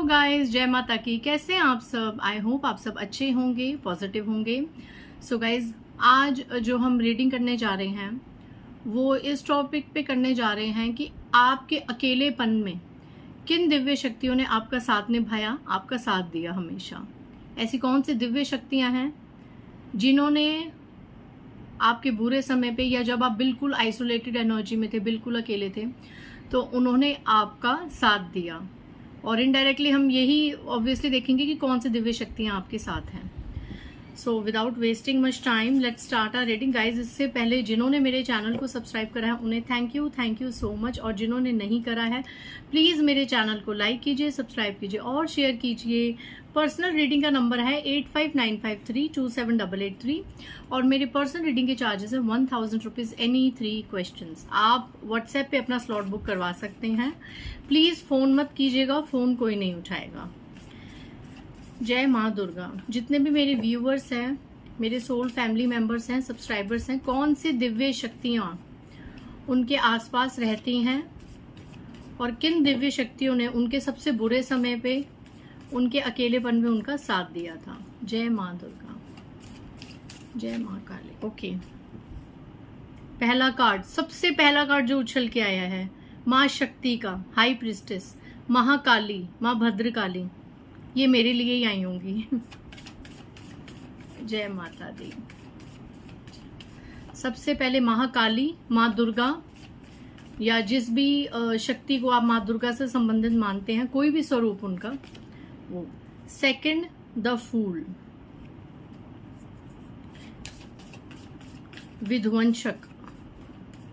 Guys, जय माता की। कैसे हैं आप सब? आई होप आप सब अच्छे होंगे, पॉजिटिव होंगे। सो गाइस, आज जो हम रीडिंग करने जा रहे हैं वो इस टॉपिक पे करने जा रहे हैं कि आपके अकेलेपन में किन दिव्य शक्तियों ने आपका साथ निभाया, आपका साथ दिया हमेशा। ऐसी कौन सी दिव्य शक्तियां हैं जिन्होंने आपके बुरे समय पे या जब आप बिल्कुल आइसोलेटेड एनर्जी में थे, बिल्कुल अकेले थे, तो उन्होंने आपका साथ दिया। और इनडायरेक्टली हम यही ऑब्वियसली देखेंगे कि कौन सी दिव्य शक्तियां आपके साथ हैं। So without wasting much time let's start our reading guys. इससे पहले जिन्होंने मेरे चैनल को सब्सक्राइब करा है उन्हें थैंक यू सो मच, और जिन्होंने नहीं करा है प्लीज मेरे चैनल को लाइक कीजिए, सब्सक्राइब कीजिए और शेयर कीजिए। पर्सनल रीडिंग का नंबर है 8595327883 और मेरे पर्सनल रीडिंग के चार्जेस है 1000 रुपीज एनी 3 क्वेश्चंस। आप व्हाट्सएप पे अपना स्लॉट बुक करवा सकते हैं। प्लीज फोन मत कीजिएगा, फोन कोई नहीं उठाएगा। जय माँ दुर्गा। जितने भी मेरे व्यूअर्स हैं, मेरे सोल फैमिली मेंबर्स हैं, सब्सक्राइबर्स हैं, कौन सी दिव्य शक्तियां उनके आसपास रहती हैं और किन दिव्य शक्तियों ने उनके सबसे बुरे समय पे, उनके अकेलेपन में उनका साथ दिया था। जय माँ दुर्गा, जय माँ काली। ओके, पहला कार्ड, सबसे पहला कार्ड जो उछल के आया है माँ शक्ति का, हाई प्रिस्टेस, महाकाली, माँ भद्रकाली। ये मेरे लिए ही आई होंगी। जय माता दी। सबसे पहले महाकाली, माँ दुर्गा, या जिस भी शक्ति को आप माँ दुर्गा से संबंधित मानते हैं, कोई भी स्वरूप उनका, वो। सेकंड, द फूल, विध्वंसक,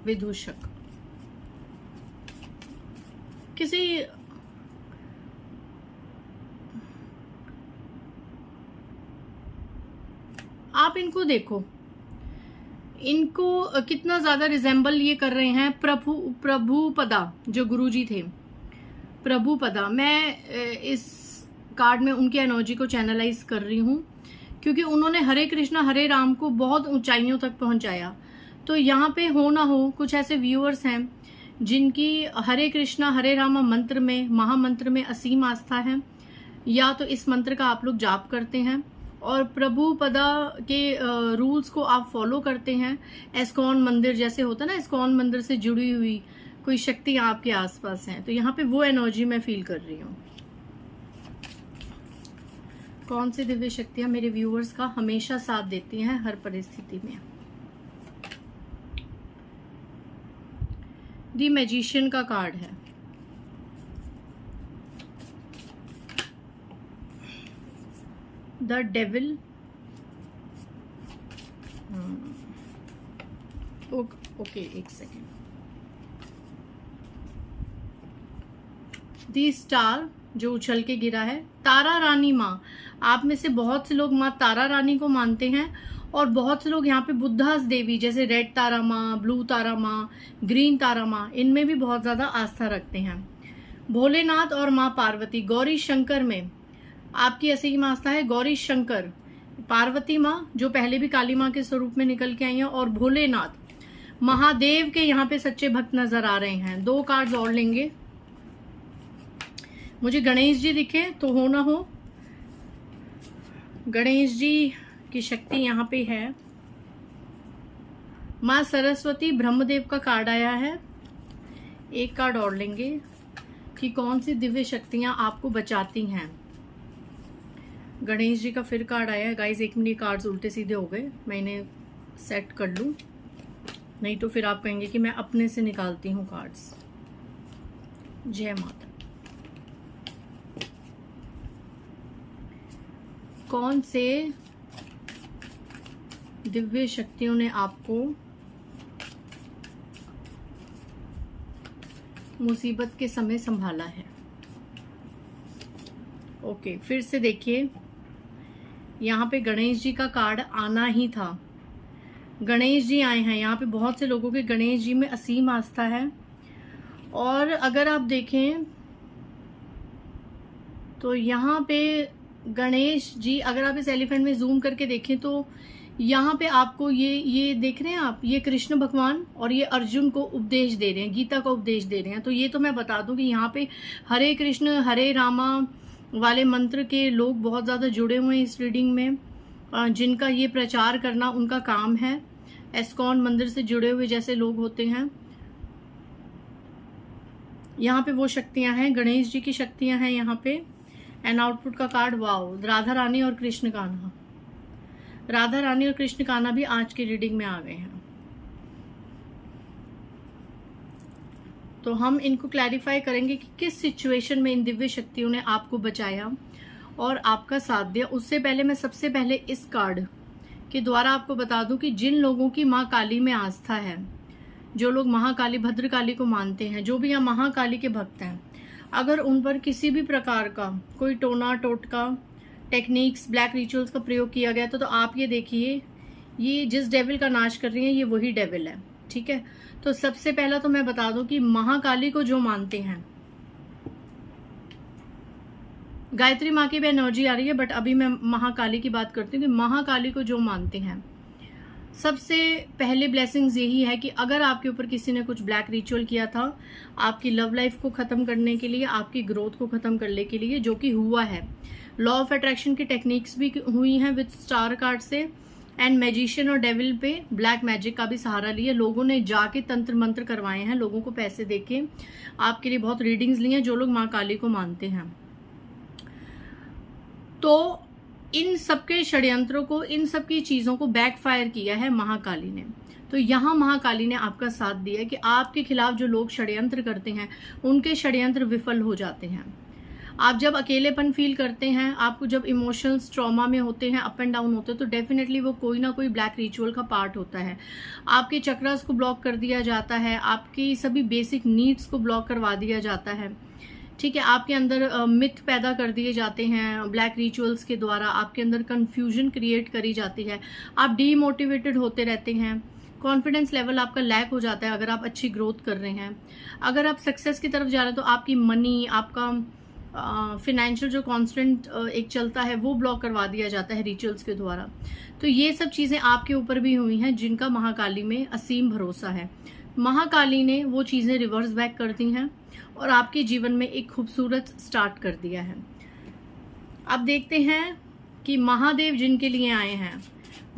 विदूषक। किसी आप इनको देखो, इनको कितना ज्यादा रिजेंबल ये कर रहे हैं प्रभुपदा, जो गुरुजी थे, प्रभुपदा। मैं इस कार्ड में उनकी एनर्जी को चैनलाइज कर रही हूँ क्योंकि उन्होंने हरे कृष्णा हरे राम को बहुत ऊंचाइयों तक पहुंचाया। तो यहाँ पे हो ना हो कुछ ऐसे व्यूअर्स हैं जिनकी हरे कृष्णा हरे राम मंत्र में, महामंत्र में असीम आस्था है, या तो इस मंत्र का आप लोग जाप करते हैं और प्रभुपदा के रूल्स को आप फॉलो करते हैं। एस्कॉन मंदिर जैसे होता है ना, एस्कॉन मंदिर से जुड़ी हुई कोई शक्ति आपके आसपास है, तो यहाँ पे वो एनर्जी मैं फील कर रही हूँ। कौन सी दिव्य शक्तियां मेरे व्यूअर्स का हमेशा साथ देती हैं हर परिस्थिति में। दी मैजिशियन का कार्ड है, द डेविल, ओके एक सेकेंड, दी स्टार जो उछल के गिरा है, तारा रानी माँ। आप में से बहुत से लोग माँ तारा रानी को मानते हैं और बहुत से लोग यहाँ पे बुद्धास देवी जैसे रेड तारा माँ, ब्लू तारा माँ, ग्रीन तारा माँ, इनमें भी बहुत ज्यादा आस्था रखते हैं। भोलेनाथ और माँ पार्वती, गौरी शंकर में आपकी असीम आस्था है। गौरी शंकर, पार्वती माँ जो पहले भी काली माँ के स्वरूप में निकल के आई हैं, और भोलेनाथ महादेव के यहाँ पे सच्चे भक्त नजर आ रहे हैं। 2 कार्ड्स और लेंगे। मुझे गणेश जी दिखे तो हो ना हो, गणेश जी की शक्ति यहाँ पे है। माँ सरस्वती, ब्रह्मदेव का कार्ड आया है। 1 कार्ड और लेंगे कि कौन सी दिव्य शक्तियां आपको बचाती हैं। गणेश जी का फिर कार्ड आया है। गाइस 1 मिनट, कार्ड्स उल्टे सीधे हो गए, मैं इन्हें सेट कर लूं, नहीं तो फिर आप कहेंगे कि मैं अपने से निकालती हूँ कार्ड्स। जय माता। कौन से दिव्य शक्तियों ने आपको मुसीबत के समय संभाला है? ओके, फिर से देखिए, यहाँ पे गणेश जी का कार्ड आना ही था। गणेश जी आए हैं। यहाँ पे बहुत से लोगों के गणेश जी में असीम आस्था है। और अगर आप देखें तो यहाँ पे गणेश जी, अगर आप इस एलिफेंट में जूम करके देखें तो यहाँ पे आपको ये देख रहे हैं आप, ये कृष्ण भगवान और ये अर्जुन को उपदेश दे रहे हैं, गीता का उपदेश दे रहे हैं। तो ये तो मैं बता दूं कि यहाँ पे हरे कृष्ण हरे रामा वाले मंत्र के लोग बहुत ज़्यादा जुड़े हुए हैं इस रीडिंग में, जिनका ये प्रचार करना उनका काम है। एस्कॉन मंदिर से जुड़े हुए जैसे लोग होते हैं, यहाँ पे वो शक्तियां हैं, गणेश जी की शक्तियां हैं यहाँ पे। एंड आउटपुट का कार्ड, वाओ, राधा रानी और कृष्ण कान्हा। राधा रानी और कृष्ण कान्हा भी आज की रीडिंग में आ गए हैं। तो हम इनको क्लैरिफाई करेंगे कि किस सिचुएशन में इन दिव्य शक्तियों ने आपको बचाया और आपका साथ दिया। उससे पहले मैं सबसे पहले इस कार्ड के द्वारा आपको बता दूं कि जिन लोगों की माँ काली में आस्था है, जो लोग महाकाली भद्रकाली को मानते हैं, जो भी यहाँ महाकाली के भक्त हैं, अगर उन पर किसी भी प्रकार का कोई टोना टोटका टेक्निक्स ब्लैक रिचुअल्स का प्रयोग किया गया तो आप ये देखिए, ये जिस डेविल का नाश कर रही हैं ये वही डेविल है। ठीक है, तो सबसे पहला तो मैं बता दूं कि महाकाली को जो मानते हैं, गायत्री माँ की भी एनर्जी आ रही है, बट अभी मैं महाकाली की बात करती हूँ कि महाकाली को जो मानते हैं, सबसे पहले ब्लेसिंग्स यही है कि अगर आपके ऊपर किसी ने कुछ ब्लैक रिचुअल किया था आपकी लव लाइफ को खत्म करने के लिए, आपकी ग्रोथ को खत्म करने के लिए, जो कि हुआ है। लॉ ऑफ अट्रैक्शन की टेक्निक्स भी हुई हैं विद स्टार कार्ड से। एंड मैजिशियन और डेविल पे ब्लैक मैजिक का भी सहारा लिया, लोगों ने जाके तंत्र मंत्र करवाए हैं, लोगों को पैसे देके आपके लिए बहुत रीडिंग्स ली हैं जो लोग माँ काली को मानते हैं। तो इन सबके षड्यंत्रों को, इन सबकी चीजों को बैकफायर किया है महाकाली ने। तो यहाँ महाकाली ने आपका साथ दिया कि आपके खिलाफ जो लोग षड्यंत्र करते हैं उनके षड्यंत्र विफल हो जाते हैं। आप जब अकेलेपन फील करते हैं, आपको जब इमोशंस ट्रॉमा में होते हैं, अप एंड डाउन होते हैं, तो डेफिनेटली वो कोई ना कोई ब्लैक रिचुअल का पार्ट होता है। आपके चक्रास को ब्लॉक कर दिया जाता है, आपकी सभी बेसिक नीड्स को ब्लॉक करवा दिया जाता है। ठीक है, आपके अंदर मिथ पैदा कर दिए जाते हैं ब्लैक रिचुअल्स के द्वारा, आपके अंदर कंफ्यूजन क्रिएट करी जाती है, आप डीमोटिवेटेड होते रहते हैं, कॉन्फिडेंस लेवल आपका लैक हो जाता है अगर आप अच्छी ग्रोथ कर रहे हैं। अगर आप सक्सेस की तरफ जा रहे हैं तो आपकी मनी, आपका फिनेंशियल जो कॉन्स्टेंट एक चलता है वो ब्लॉक करवा दिया जाता है रिचुअल्स के द्वारा। तो ये सब चीज़ें आपके ऊपर भी हुई हैं जिनका महाकाली में असीम भरोसा है। महाकाली ने वो चीज़ें रिवर्स बैक कर दी हैं और आपके जीवन में एक खूबसूरत स्टार्ट कर दिया है। अब देखते हैं कि महादेव जिनके लिए आए हैं,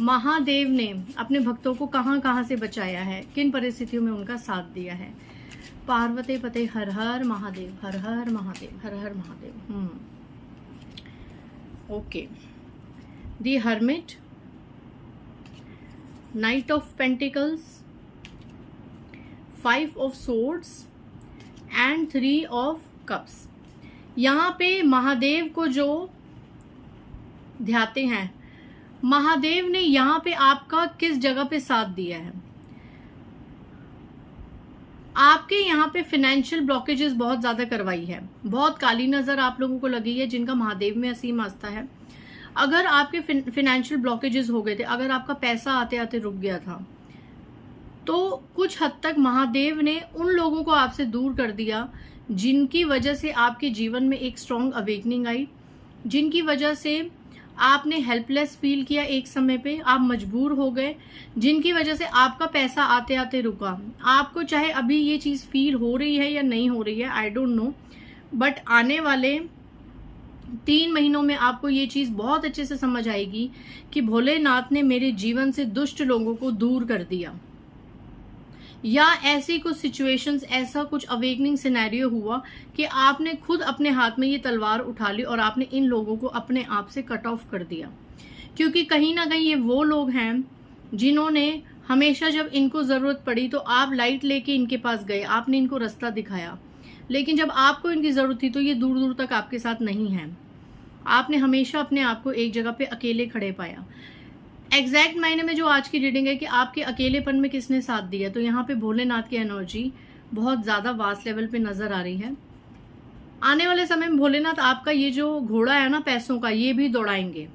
महादेव ने अपने भक्तों को कहां कहां से बचाया है, किन परिस्थितियों में उनका साथ दिया है। पार्वती पते Har Har Mahadev, Har Har Mahadev, Har Har Mahadev. Okay, the hermit, knight of pentacles, 5 of swords and 3 of cups. यहाँ पे महादेव को जो ध्याते हैं, महादेव ने यहाँ पे आपका किस जगह पे साथ दिया है। आपके यहाँ पे फिनेंशियल ब्लॉकेजेस बहुत ज्यादा करवाई है, बहुत काली नजर आप लोगों को लगी है जिनका महादेव में असीम आस्था है। अगर आपके फिनेंशियल ब्लॉकेजेस हो गए थे, अगर आपका पैसा आते आते रुक गया था, तो कुछ हद तक महादेव ने उन लोगों को आपसे दूर कर दिया जिनकी वजह से आपके जीवन में एक स्ट्रॉन्ग अवेकनिंग आई, जिनकी वजह से आपने हेल्पलेस फील किया, एक समय पे आप मजबूर हो गए, जिनकी वजह से आपका पैसा आते आते रुका। आपको चाहे अभी ये चीज फील हो रही है या नहीं हो रही है, आई डोंट नो, बट आने वाले 3 महीनों में आपको ये चीज बहुत अच्छे से समझ आएगी कि भोलेनाथ ने मेरे जीवन से दुष्ट लोगों को दूर कर दिया, या ऐसी कुछ सिचुएशंस, ऐसा कुछ अवेकनिंग सिनेरियो हुआ कि आपने खुद अपने हाथ में ये तलवार उठा ली और आपने इन लोगों को अपने आप से कट ऑफ कर दिया। क्योंकि कहीं ना कहीं ये वो लोग हैं जिन्होंने हमेशा जब इनको जरूरत पड़ी तो आप लाइट लेके इनके पास गए, आपने इनको रास्ता दिखाया, लेकिन जब आपको इनकी जरूरत थी तो ये दूर दूर तक आपके साथ नहीं है। आपने हमेशा अपने आप को एक जगह पे अकेले खड़े पाया। एग्जैक्ट मायने में जो आज की रीडिंग है कि आपके अकेलेपन में किसने साथ दिया, तो यहाँ पे भोलेनाथ की एनर्जी बहुत ज्यादा वास्ट लेवल पे नजर आ रही है। आने वाले समय में भोलेनाथ आपका ये जो घोड़ा है ना पैसों का, ये भी दौड़ाएंगे।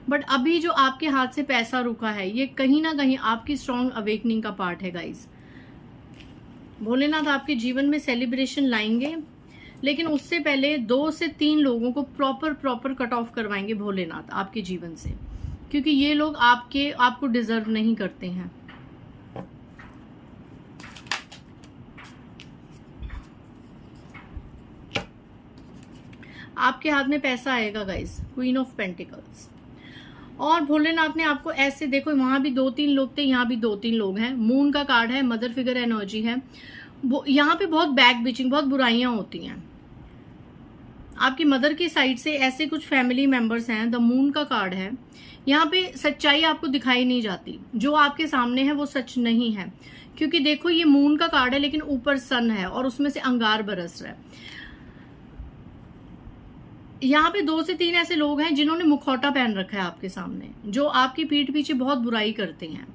बट अभी जो आपके हाथ से पैसा रुका है, ये कहीं ना कहीं आपकी स्ट्रॉन्ग अवेकनिंग का पार्ट है गाइज। भोलेनाथ आपके जीवन में सेलिब्रेशन लाएंगे, लेकिन उससे पहले 2 से 3 लोगों को प्रॉपर कट ऑफ करवाएंगे भोलेनाथ आपके जीवन से, क्योंकि ये लोग आपको डिजर्व नहीं करते हैं। आपके हाथ में पैसा आएगा गाइस, क्वीन ऑफ पेंटिकल्स। और भोलेनाथ ने आपको ऐसे, देखो वहां भी 2-3 लोग थे, यहाँ भी 2-3 लोग हैं। मून का कार्ड है, मदर फिगर एनर्जी है। यहाँ पे बहुत बैक बिचिंग, बहुत बुराइयां होती हैं आपकी मदर की साइड से। ऐसे कुछ फैमिली मेंबर्स हैं। द मून का कार्ड है। यहाँ पे सच्चाई आपको दिखाई नहीं जाती, जो आपके सामने है वो सच नहीं है, क्योंकि देखो ये मून का कार्ड है लेकिन ऊपर सन है और उसमें से अंगार बरस रहा है। यहाँ पे 2 से 3 ऐसे लोग हैं जिन्होंने मुखौटा पहन रखा है आपके सामने, जो आपकी पीठ पीछे बहुत बुराई करते हैं,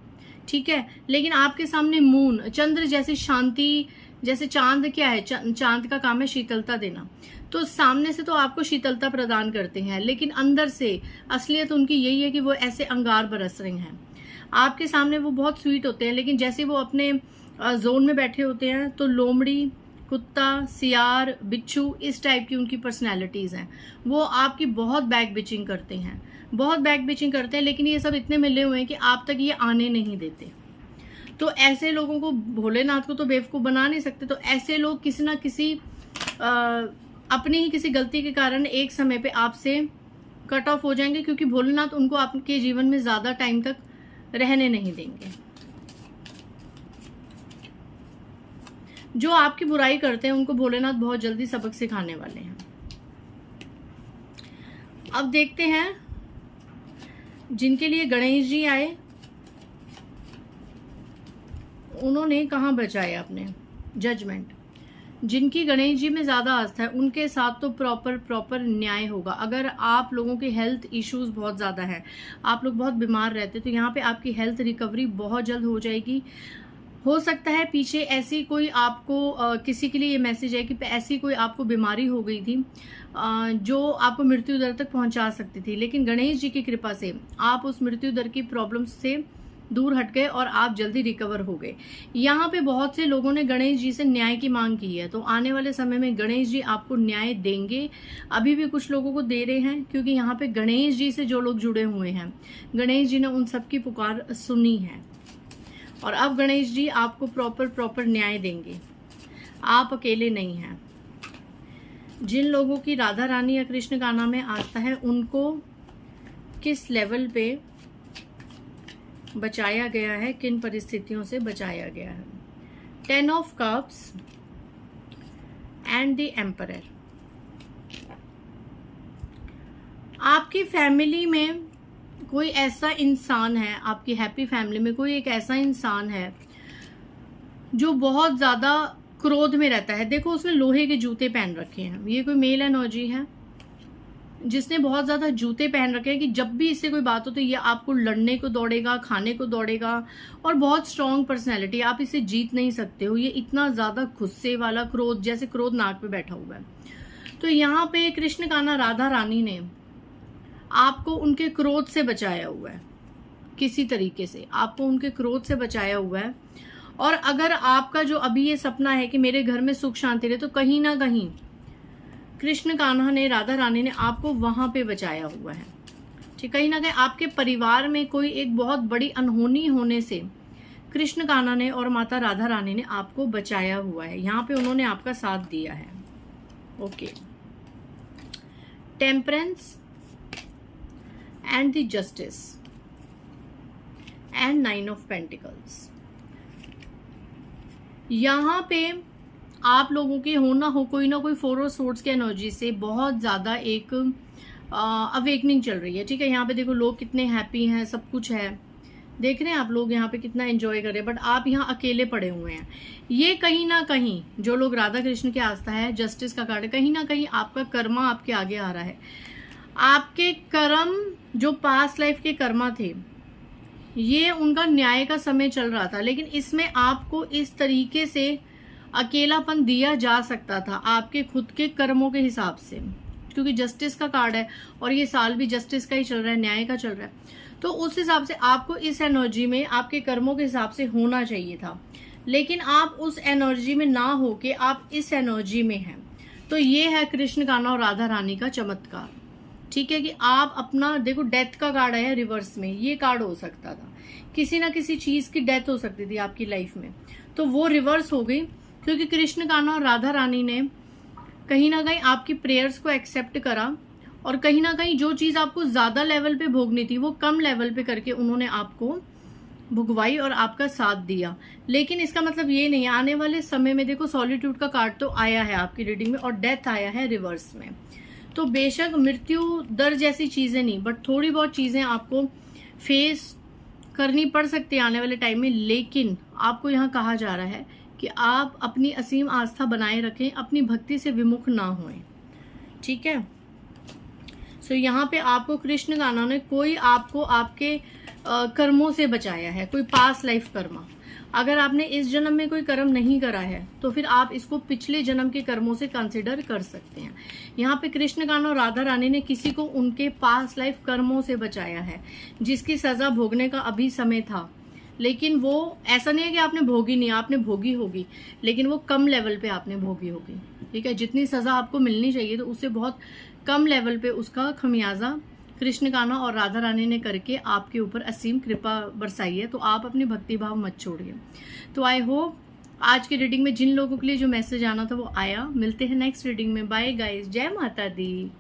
ठीक है। लेकिन आपके सामने मून, चंद्र जैसी शांति, जैसे चांद क्या है, चांद का काम है शीतलता देना, तो सामने से तो आपको शीतलता प्रदान करते हैं, लेकिन अंदर से असलियत उनकी यही है कि वो ऐसे अंगार बरस रहे हैं आपके सामने। वो बहुत स्वीट होते हैं, लेकिन जैसे वो अपने जोन में बैठे होते हैं तो लोमड़ी, कुत्ता, सियार, बिच्छू, इस टाइप की उनकी पर्सनैलिटीज हैं। वो आपकी बहुत बैक बिचिंग करते हैं, बहुत बैक बिचिंग करते हैं, लेकिन ये सब इतने मिले हुए हैं कि आप तक ये आने नहीं देते। तो ऐसे लोगों को, भोलेनाथ को तो बेवकूफ बना नहीं सकते, तो ऐसे लोग किसी ना किसी अपनी ही किसी गलती के कारण एक समय पे आपसे कट ऑफ हो जाएंगे, क्योंकि भोलेनाथ उनको आपके जीवन में ज्यादा टाइम तक रहने नहीं देंगे। जो आपकी बुराई करते हैं उनको भोलेनाथ बहुत जल्दी सबक सिखाने वाले हैं। अब देखते हैं जिनके लिए गणेश जी आए, उन्होंने कहां बचाया अपने जजमेंट। जिनकी गणेश जी में ज्यादा आस्था है उनके साथ तो प्रॉपर न्याय होगा। अगर आप लोगों के हेल्थ इश्यूज बहुत ज्यादा है, आप लोग बहुत बीमार रहते, तो यहाँ पे आपकी हेल्थ रिकवरी बहुत जल्द हो जाएगी। हो सकता है पीछे ऐसी कोई आपको किसी के लिए ये मैसेज है कि ऐसी कोई आपको बीमारी हो गई थी जो आपको मृत्यु दर तक पहुंचा सकती थी, लेकिन गणेश जी की कृपा से आप उस मृत्यु दर की प्रॉब्लम से दूर हट गए और आप जल्दी रिकवर हो गए। यहाँ पे बहुत से लोगों ने गणेश जी से न्याय की मांग की है, तो आने वाले समय में गणेश जी आपको न्याय देंगे। अभी भी कुछ लोगों को दे रहे हैं, क्योंकि यहाँ पे गणेश जी से जो लोग जुड़े हुए हैं, गणेश जी ने उन सबकी पुकार सुनी है और अब गणेश जी आपको प्रॉपर न्याय देंगे। आप अकेले नहीं हैं। जिन लोगों की राधा रानी या कृष्ण कान्हा में आस्था है, उनको किस लेवल पे बचाया गया है, किन परिस्थितियों से बचाया गया है। 10 of cups and the emperor. आपकी फैमिली में कोई ऐसा इंसान है, आपकी हैप्पी फैमिली में कोई एक ऐसा इंसान है जो बहुत ज्यादा क्रोध में रहता है। देखो उसने लोहे के जूते पहन रखे हैं, ये कोई मेल एनर्जी है जिसने बहुत ज्यादा जूते पहन रखे हैं कि जब भी इससे कोई बात हो तो ये आपको लड़ने को दौड़ेगा, खाने को दौड़ेगा, और बहुत स्ट्रांग पर्सनैलिटी, आप इसे जीत नहीं सकते हो। ये इतना ज्यादा गुस्से वाला, क्रोध, जैसे क्रोध नाक पे बैठा हुआ है। तो यहाँ पे कृष्ण कान्हा राधा रानी ने आपको उनके क्रोध से बचाया हुआ है, किसी तरीके से आपको उनके क्रोध से बचाया हुआ है। और अगर आपका जो अभी ये सपना है कि मेरे घर में सुख शांति रहे, तो कहीं ना कहीं कृष्ण कान्हा ने, राधा रानी ने आपको वहां पे बचाया हुआ है। ठीक, कहीं ना कहीं आपके परिवार में कोई एक बहुत बड़ी अनहोनी होने से कृष्ण कान्हा ने और माता राधा रानी ने आपको बचाया हुआ है। यहाँ पे उन्होंने आपका साथ दिया है। Okay, temperance and the justice and 9 of pentacles. यहाँ पे आप लोगों के हो ना हो कोई ना कोई 4 ऑफ सोर्ड्स के एनर्जी से बहुत ज्यादा एक अवेकनिंग चल रही है। ठीक है, यहाँ पे देखो लोग कितने हैप्पी हैं, सब कुछ है, देख रहे हैं आप लोग यहाँ पे कितना एंजॉय कर रहे हैं, बट आप यहाँ अकेले पड़े हुए हैं। ये कहीं ना कहीं जो लोग राधा कृष्ण की आस्था है, जस्टिस का कार्ड है, कहीं ना कहीं आपका कर्मा आपके आगे आ रहा है। आपके कर्म जो पास्ट लाइफ के कर्मा थे, ये उनका न्याय का समय चल रहा था, लेकिन इसमें आपको इस तरीके से अकेलापन दिया जा सकता था आपके खुद के कर्मों के हिसाब से, क्योंकि जस्टिस का कार्ड है और ये साल भी जस्टिस का ही चल रहा है, न्याय का चल रहा है। तो उस हिसाब से आपको इस एनर्जी में आपके कर्मों के हिसाब से होना चाहिए था, लेकिन आप उस एनर्जी में ना हो के आप इस एनर्जी में हैं। तो ये है कृष्ण कान्हा और राधा रानी का चमत्कार। ठीक है, कि आप अपना देखो, डेथ का कार्ड आया रिवर्स में, ये कार्ड हो सकता था, किसी ना किसी चीज की डेथ हो सकती थी आपकी लाइफ में, तो वो रिवर्स हो गई, क्योंकि कृष्ण कान्हा और राधा रानी ने कहीं ना कहीं आपकी प्रेयर्स को एक्सेप्ट करा, और कहीं ना कहीं जो चीज आपको ज्यादा लेवल पे भोगनी थी वो कम लेवल पे करके उन्होंने आपको भुगवाई और आपका साथ दिया। लेकिन इसका मतलब ये नहीं है, आने वाले समय में देखो सॉलिट्यूड का कार्ड तो आया है आपकी रीडिंग में, और डेथ आया है रिवर्स में। तो बेशक मृत्यु दर जैसी चीजें नहीं, बट थोड़ी बहुत चीजें आपको फेस करनी पड़ सकती है आने वाले टाइम में। लेकिन आपको यहाँ कहा जा रहा है कि आप अपनी असीम आस्था बनाए रखें, अपनी भक्ति से विमुख ना होएं, ठीक है। सो यहाँ पे आपको कृष्ण गाना ने कोई आपको आपके कर्मों से बचाया है, कोई पास लाइफ कर्मा। अगर आपने इस जन्म में कोई कर्म नहीं करा है तो फिर आप इसको पिछले जन्म के कर्मों से कंसिडर कर सकते हैं। यहाँ पे कृष्ण कान्हा और राधा रानी ने किसी को उनके पास लाइफ कर्मों से बचाया है, जिसकी सजा भोगने का अभी समय था। लेकिन वो ऐसा नहीं है कि आपने भोगी नहीं, आपने भोगी होगी, लेकिन वो कम लेवल पे आपने भोगी होगी, ठीक है। जितनी सजा आपको मिलनी चाहिए तो उससे बहुत कम लेवल पे उसका खमियाजा कृष्ण कान्हा और राधा रानी ने करके आपके ऊपर असीम कृपा बरसाई है। तो आप अपनी भक्ति भाव मत छोड़िए। तो आई होप आज की रीडिंग में जिन लोगों के लिए जो मैसेज आना था वो आया। मिलते हैं नेक्स्ट रीडिंग में। बाय गाइस, जय माता दी।